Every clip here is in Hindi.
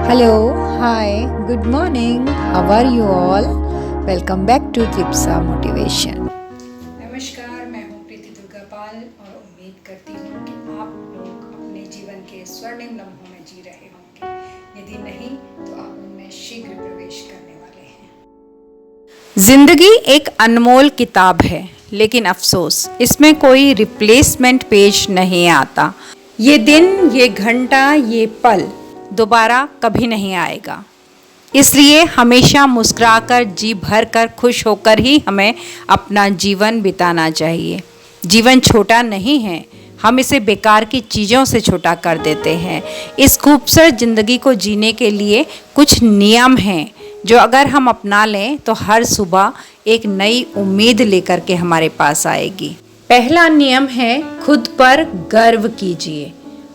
Hello, hi, good morning. How are you all? Welcome back to Tripsa Motivation. नमस्कार, मैं हूँ प्रीति दुर्गापाल और उम्मीद करती हूँ कि आप लोग अपने जीवन के स्वर्णिम लम्हों में जी रहे होंगे। यदि नहीं तो आप उनमें शीघ्र प्रवेश करने वाले हैं। जिंदगी एक अनमोल किताब है, लेकिन अफसोस इसमें कोई रिप्लेसमेंट पेज नहीं आता। ये दिन, ये घंटा, ये पल दोबारा कभी नहीं आएगा। इसलिए हमेशा मुस्कुराकर, जी भर कर, खुश होकर ही हमें अपना जीवन बिताना चाहिए। जीवन छोटा नहीं है, हम इसे बेकार की चीज़ों से छोटा कर देते हैं। इस खूबसूरत ज़िंदगी को जीने के लिए कुछ नियम हैं जो अगर हम अपना लें तो हर सुबह एक नई उम्मीद लेकर के हमारे पास आएगी। पहला नियम है, खुद पर गर्व कीजिए।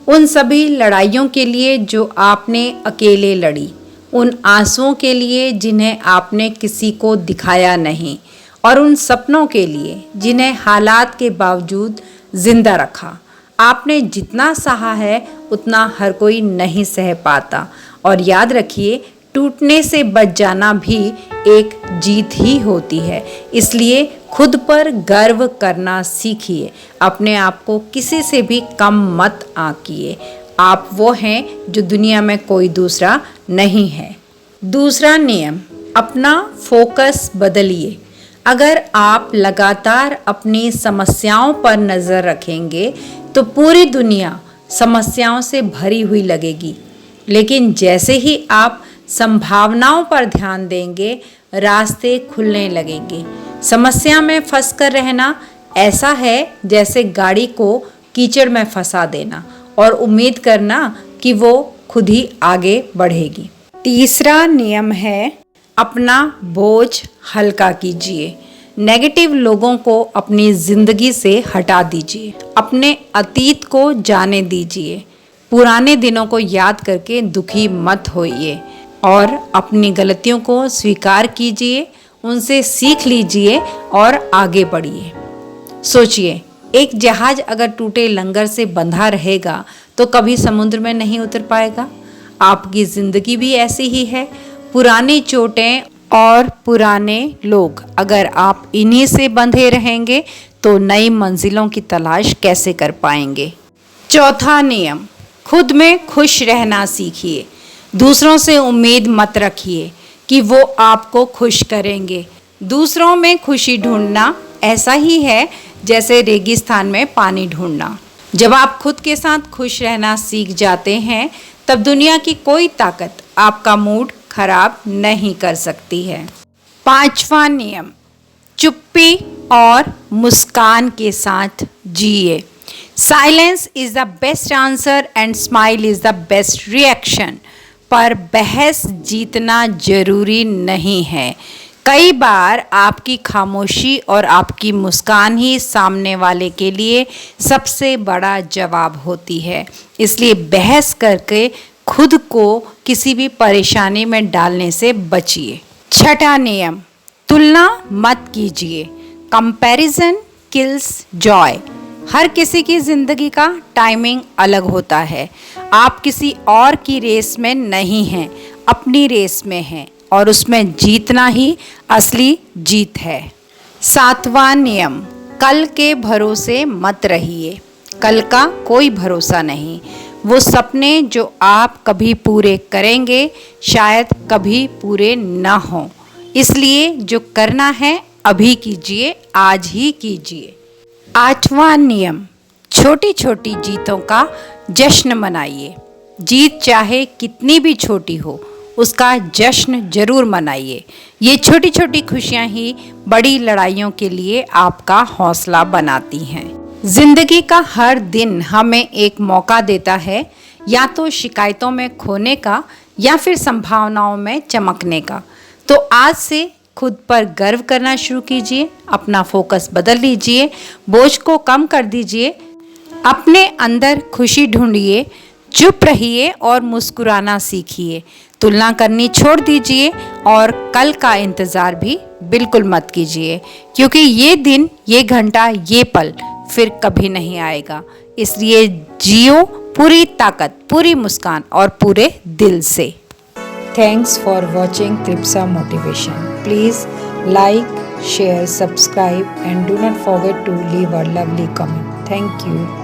उन सभी लड़ाइयों के लिए जो आपने अकेले लड़ी, उन आंसुओं के लिए जिन्हें आपने किसी को दिखाया नहीं, और उन सपनों के लिए जिन्हें हालात के बावजूद जिंदा रखा। आपने जितना सहा है उतना हर कोई नहीं सह पाता। और याद रखिए, टूटने से बच जाना भी एक जीत ही होती है। इसलिए खुद पर गर्व करना सीखिए। अपने आप को किसी से भी कम मत आंकिए। आप वो हैं जो दुनिया में कोई दूसरा नहीं है। दूसरा नियम, अपना फोकस बदलिए। अगर आप लगातार अपनी समस्याओं पर नज़र रखेंगे तो पूरी दुनिया समस्याओं से भरी हुई लगेगी। लेकिन जैसे ही आप संभावनाओं पर ध्यान देंगे, रास्ते खुलने लगेंगे। समस्या में फंस कर रहना ऐसा है जैसे गाड़ी को कीचड़ में फंसा देना और उम्मीद करना कि वो खुद ही आगे बढ़ेगी। तीसरा नियम है, अपना बोझ हल्का कीजिए। नेगेटिव लोगों को अपनी ज़िंदगी से हटा दीजिए। अपने अतीत को जाने दीजिए। पुराने दिनों को याद करके दुखी मत होइए और अपनी गलतियों को स्वीकार कीजिए, उनसे सीख लीजिए और आगे बढ़िए। सोचिए, एक जहाज अगर टूटे लंगर से बंधा रहेगा तो कभी समुद्र में नहीं उतर पाएगा। आपकी ज़िंदगी भी ऐसी ही है। पुरानी चोटें और पुराने लोग, अगर आप इन्हीं से बंधे रहेंगे तो नई मंजिलों की तलाश कैसे कर पाएंगे। चौथा नियम, खुद में खुश रहना सीखिए। दूसरों से उम्मीद मत रखिए कि वो आपको खुश करेंगे। दूसरों में खुशी ढूंढना ऐसा ही है जैसे रेगिस्तान में पानी ढूंढना। जब आप खुद के साथ खुश रहना सीख जाते हैं, तब दुनिया की कोई ताकत आपका मूड खराब नहीं कर सकती है। पांचवा नियम, चुप्पी और मुस्कान के साथ जिए। Silence is the best answer and smile is the best reaction. पर बहस जीतना जरूरी नहीं है। कई बार आपकी खामोशी और आपकी मुस्कान ही सामने वाले के लिए सबसे बड़ा जवाब होती है। इसलिए बहस करके खुद को किसी भी परेशानी में डालने से बचिए। छठा नियम, तुलना मत कीजिए। Comparison kills Joy. हर किसी की ज़िंदगी का टाइमिंग अलग होता है। आप किसी और की रेस में नहीं हैं, अपनी रेस में हैं और उसमें जीतना ही असली जीत है। सातवां नियम, कल के भरोसे मत रहिए। कल का कोई भरोसा नहीं। वो सपने जो आप कभी पूरे करेंगे शायद कभी पूरे न हों। इसलिए जो करना है अभी कीजिए, आज ही कीजिए। आठवां नियम, छोटी छोटी जीतों का जश्न मनाइए। जीत चाहे कितनी भी छोटी हो, उसका जश्न जरूर मनाइए। ये छोटी छोटी खुशियां ही बड़ी लड़ाइयों के लिए आपका हौसला बनाती हैं। जिंदगी का हर दिन हमें एक मौका देता है, या तो शिकायतों में खोने का या फिर संभावनाओं में चमकने का। तो आज से खुद पर गर्व करना शुरू कीजिए। अपना फोकस बदल लीजिए। बोझ को कम कर दीजिए। अपने अंदर खुशी ढूंढिए। चुप रहिए और मुस्कुराना सीखिए। तुलना करनी छोड़ दीजिए और कल का इंतज़ार भी बिल्कुल मत कीजिए, क्योंकि ये दिन, ये घंटा, ये पल फिर कभी नहीं आएगा। इसलिए जियो पूरी ताकत, पूरी मुस्कान और पूरे दिल से। Thanks for watching Tripsa Motivation. Please like, share, subscribe and do not forget to leave a lovely comment. Thank you.